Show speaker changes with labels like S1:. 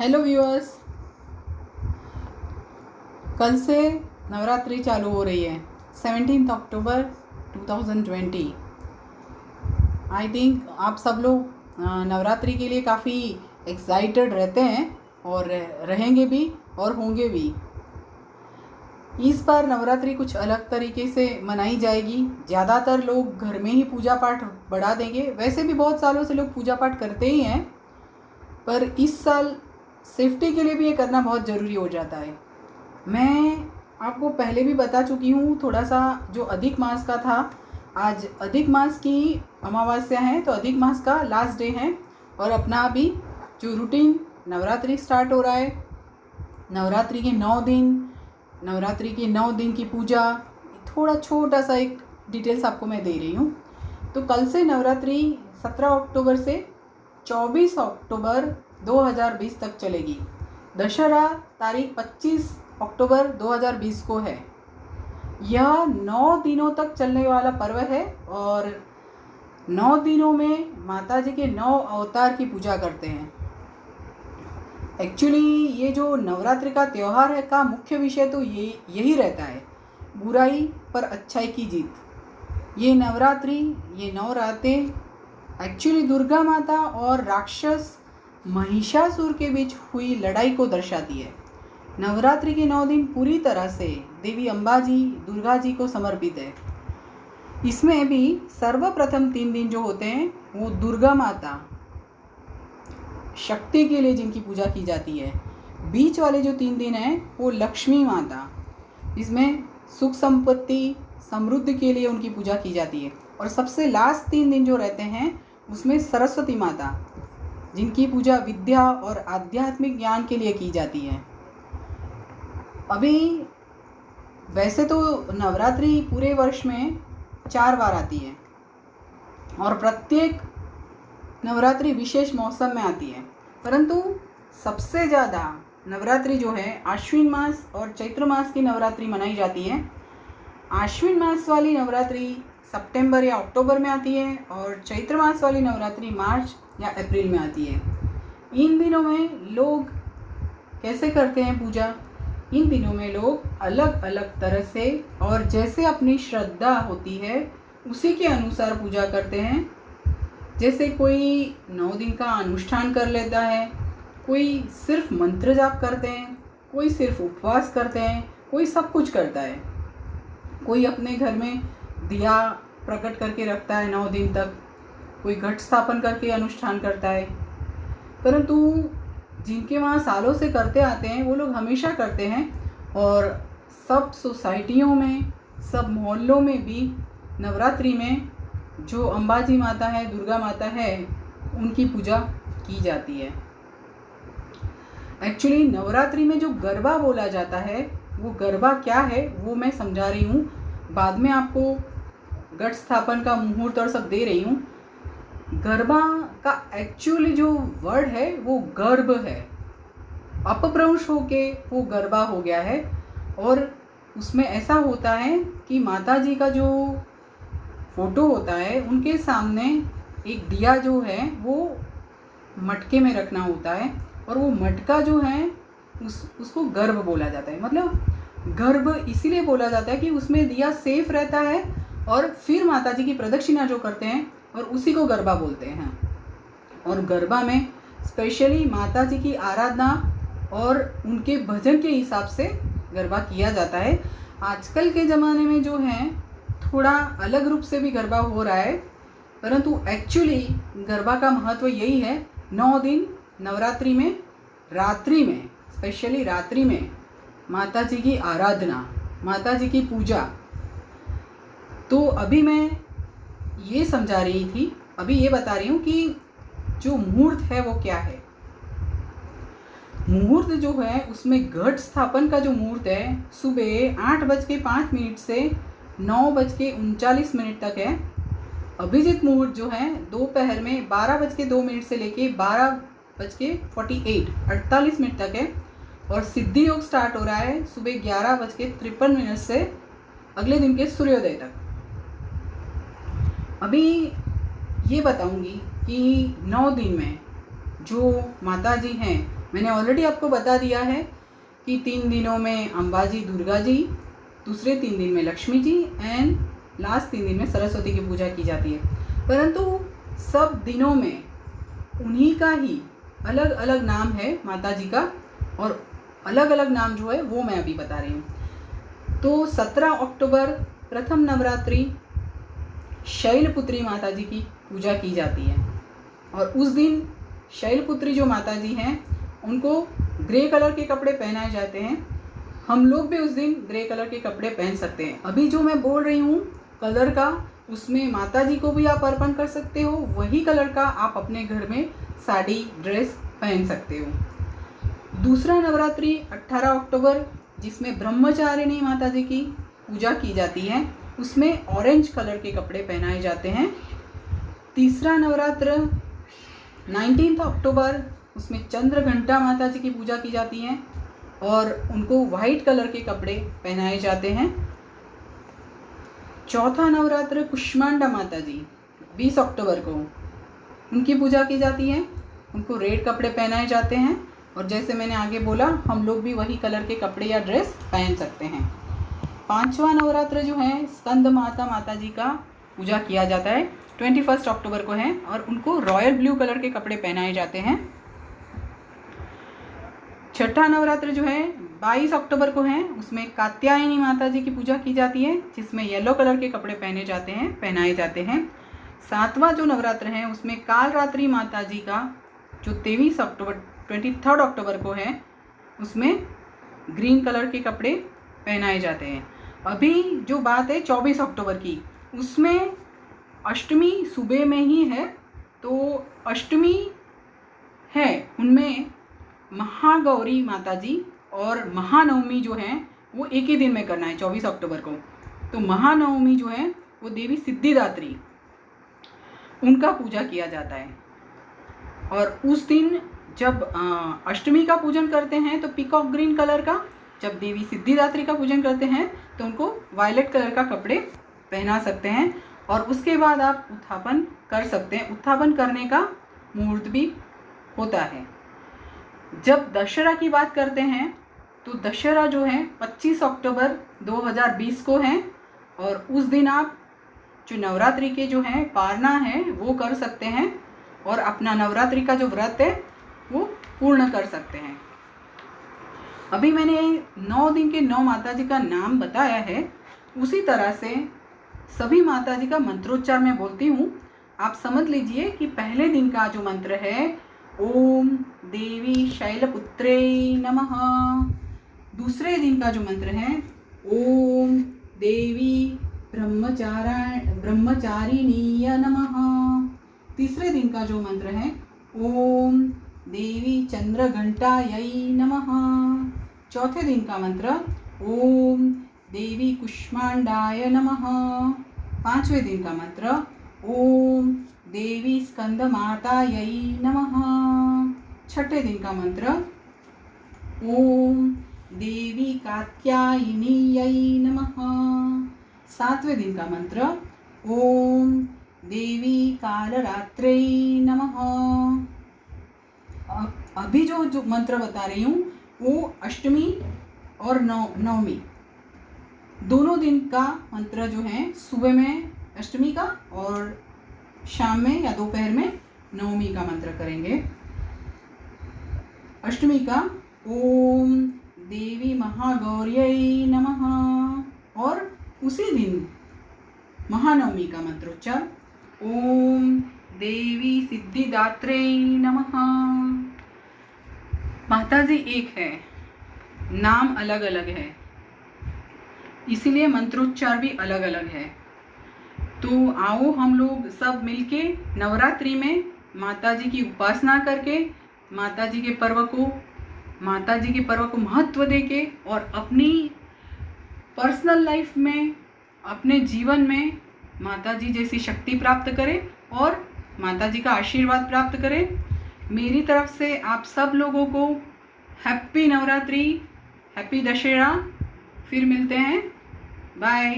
S1: Hello viewers. कल से नवरात्रि चालू हो रही है 17 अक्टूबर 2020। आई थिंक आप सब लोग नवरात्रि के लिए काफ़ी एक्साइटेड रहते हैं और रहेंगे भी और होंगे भी। इस बार नवरात्रि कुछ अलग तरीके से मनाई जाएगी। ज़्यादातर लोग घर में ही पूजा पाठ बढ़ा देंगे। वैसे भी बहुत सालों से लोग पूजा पाठ करते ही हैं, पर इस साल सेफ्टी के लिए भी ये करना बहुत ज़रूरी हो जाता है। मैं आपको पहले भी बता चुकी हूँ थोड़ा सा, जो अधिक मास का था, आज अधिक मास की अमावस्या है, तो अधिक मास का लास्ट डे है और अपना अभी जो रूटीन नवरात्रि स्टार्ट हो रहा है। नवरात्रि के 9 दिन की पूजा, थोड़ा छोटा सा एक डिटेल्स आपको मैं दे रही हूँ। तो कल से नवरात्रि 17 अक्टूबर से 24 अक्टूबर 2020 तक चलेगी। दशहरा तारीख 25 अक्टूबर 2020 को है। यह 9 दिनों तक चलने वाला पर्व है और 9 दिनों में माता जी के 9 अवतार की पूजा करते हैं। एक्चुअली ये जो नवरात्रि का त्यौहार है का मुख्य विषय तो यही रहता है, बुराई पर अच्छाई की जीत। ये नवरात्रि, ये 9 रातें एक्चुअली दुर्गा माता और राक्षस महिषासुर के बीच हुई लड़ाई को दर्शाती है। नवरात्रि के 9 दिन पूरी तरह से देवी अंबाजी, दुर्गा जी को समर्पित है। इसमें भी सर्वप्रथम 3 दिन जो होते हैं वो दुर्गा माता शक्ति के लिए जिनकी पूजा की जाती है। बीच वाले जो 3 दिन हैं वो लक्ष्मी माता, इसमें सुख संपत्ति समृद्धि के लिए उनकी पूजा की जाती है। और सबसे लास्ट 3 दिन जो रहते हैं उसमें सरस्वती माता, जिनकी पूजा विद्या और आध्यात्मिक ज्ञान के लिए की जाती है। अभी वैसे तो नवरात्रि पूरे वर्ष में 4 बार आती है और प्रत्येक नवरात्रि विशेष मौसम में आती है, परंतु सबसे ज़्यादा नवरात्रि जो है आश्विन मास और चैत्र मास की नवरात्रि मनाई जाती है। आश्विन मास वाली नवरात्रि सितंबर या अक्टूबर में आती है और चैत्र मास वाली नवरात्रि मार्च या अप्रैल में आती है। इन दिनों में लोग कैसे करते हैं पूजा? इन दिनों में लोग अलग अलग तरह से और जैसे अपनी श्रद्धा होती है उसी के अनुसार पूजा करते हैं। जैसे कोई 9 दिन का अनुष्ठान कर लेता है, कोई सिर्फ मंत्र जाप करते हैं, कोई सिर्फ उपवास करते हैं, कोई सब कुछ करता है। कोई अपने घर में दिया प्रकट करके रखता है 9 दिन तक, कोई घट स्थापन करके अनुष्ठान करता है। परंतु जिनके वहाँ सालों से करते आते हैं वो लोग हमेशा करते हैं और सब सोसाइटियों में, सब मोहल्लों में भी नवरात्रि में जो अंबाजी माता है, दुर्गा माता है, उनकी पूजा की जाती है। एक्चुअली नवरात्रि में जो गरबा बोला जाता है वो गरबा क्या है वो मैं समझा रही हूँ, बाद में आपको घट स्थापन का मुहूर्त और सब दे रही हूँ। गरबा का एक्चुअली जो वर्ड है वो गर्भ है, अपभ्रंश होके वो गरबा हो गया है। और उसमें ऐसा होता है कि माता जी का जो फोटो होता है उनके सामने एक दिया जो है वो मटके में रखना होता है और वो मटका जो है उसको गर्भ बोला जाता है। मतलब गर्भ इसीलिए बोला जाता है कि उसमें दिया सेफ रहता है और फिर माता जी की प्रदक्षिणा जो करते हैं और उसी को गरबा बोलते हैं। और गरबा में स्पेशली माता जी की आराधना और उनके भजन के हिसाब से गरबा किया जाता है। आजकल के ज़माने में जो है थोड़ा अलग रूप से भी गरबा हो रहा है, परंतु एक्चुअली गरबा का महत्व यही है। 9 दिन नवरात्रि में रात्रि में, स्पेशली रात्रि में माता जी की आराधना, माता जी की पूजा। तो अभी मैं ये समझा रही थी, अभी ये बता रही हूँ कि जो मुहूर्त है वो क्या है। मुहूर्त जो है उसमें घट स्थापन का जो मुहूर्त है सुबह 8:05 से 9:39 तक है। अभिजीत मुहूर्त जो है दोपहर में 12:02 से लेके 12:48 तक है। और सिद्धि योग स्टार्ट हो रहा है सुबह 11:53 से अगले दिन के सूर्योदय तक। अभी ये बताऊंगी कि 9 दिन में जो माता जी हैं मैंने ऑलरेडी आपको बता दिया है कि 3 दिनों में अम्बा जी, दुर्गा जी, दूसरे 3 दिन में लक्ष्मी जी एंड लास्ट 3 दिन में सरस्वती की पूजा की जाती है। परंतु सब दिनों में उन्हीं का ही अलग अलग नाम है माता जी का, और अलग अलग नाम जो है वो मैं अभी बता रही हूँ। तो 17 अक्टूबर प्रथम नवरात्रि शैलपुत्री माता जी की पूजा की जाती है, और उस दिन शैलपुत्री जो माता जी हैं उनको ग्रे कलर के कपड़े पहनाए जाते हैं। हम लोग भी उस दिन ग्रे कलर के कपड़े पहन सकते हैं। अभी जो मैं बोल रही हूँ कलर का, उसमें माता जी को भी आप अर्पण कर सकते हो, वही कलर का आप अपने घर में साड़ी ड्रेस पहन सकते हो। दूसरा नवरात्रि 18 अक्टूबर जिसमें ब्रह्मचारिणी माता जी की पूजा की जाती है, उसमें ऑरेंज कलर के कपड़े पहनाए जाते हैं। तीसरा नवरात्र 19 अक्टूबर, उसमें चंद्र घंटा माता जी की पूजा की जाती है और उनको वाइट कलर के कपड़े पहनाए जाते हैं। चौथा नवरात्र कुष्मांडा माता जी 20 अक्टूबर को उनकी पूजा की जाती है, उनको रेड कपड़े पहनाए जाते हैं, और जैसे मैंने आगे बोला हम लोग भी वही कलर के कपड़े या ड्रेस पहन सकते हैं। पांचवा नवरात्र जो है स्कंद माता जी का पूजा किया जाता है, 21 अक्टूबर को है, और उनको रॉयल ब्लू कलर के कपड़े पहनाए जाते हैं। छठा नवरात्र जो है 22 अक्टूबर को है, उसमें कात्यायनी माता जी की पूजा की जाती है, जिसमें येलो कलर के कपड़े पहनाए जाते हैं। सातवां जो नवरात्र है उसमें कालरात्रि माता जी का जो 23 अक्टूबर को है, उसमें ग्रीन कलर के कपड़े पहनाए जाते हैं। अभी जो बात है 24 अक्टूबर की, उसमें अष्टमी सुबह में ही है, तो अष्टमी है उनमें महागौरी माता जी, और महानवमी जो है वो एक ही दिन में करना है 24 अक्टूबर को। तो महानवमी जो है वो देवी सिद्धिदात्री, उनका पूजा किया जाता है। और उस दिन जब अष्टमी का पूजन करते हैं तो पीकॉक ग्रीन कलर का, जब देवी सिद्धिदात्री का पूजन करते हैं तो उनको वायलेट कलर का कपड़े पहना सकते हैं, और उसके बाद आप उत्थापन कर सकते हैं। उत्थापन करने का मुहूर्त भी होता है। जब दशहरा की बात करते हैं तो दशहरा जो है 25 अक्टूबर 2020 को है, और उस दिन आप जो नवरात्रि के जो है पारना है वो कर सकते हैं, और अपना नवरात्रि का जो व्रत है वो पूर्ण कर सकते हैं। अभी मैंने 9 दिन के 9 माता जी का नाम बताया है, उसी तरह से सभी माता जी का मंत्रोच्चार मैं बोलती हूँ। आप समझ लीजिए कि पहले दिन का जो मंत्र है ओम देवी शैलपुत्रे नमः, दूसरे दिन का जो मंत्र है ओम देवी ब्रह्मचारिणीय नमः, तीसरे दिन का जो मंत्र है ओम देवी चंद्रघंटायै नमः, चौथे दिन का मंत्र ओम देवी कुष्मांडाय नमः, पांचवें दिन का मंत्र ओम देवी स्कंदमातायै नमः, छठे दिन का मंत्र ओम देवी कात्यायिनीयै नमः, सातवें दिन का मंत्र ओम देवी कालरात्रै नमः। अभी जो मंत्र बता रही हूँ वो अष्टमी और नवमी दोनों दिन का मंत्र जो है, सुबह में अष्टमी का और शाम में या दोपहर में नवमी का मंत्र करेंगे। अष्टमी का ओम देवी महागौर्यै नमः, और उसी दिन महानवमी का मंत्रोच्चार ओम देवी सिद्धिदात्रे नमः। माता जी एक है, नाम अलग अलग है, इसीलिए मंत्रोच्चार भी अलग अलग है। तो आओ हम लोग सब मिलके नवरात्रि में माता जी की उपासना करके माता जी के पर्व को महत्व देके और अपनी पर्सनल लाइफ में, अपने जीवन में माता जी जैसी शक्ति प्राप्त करें और माता जी का आशीर्वाद प्राप्त करें। मेरी तरफ से आप सब लोगों को हैप्पी नवरात्रि, हैप्पी दशहरा। फिर मिलते हैं, बाय।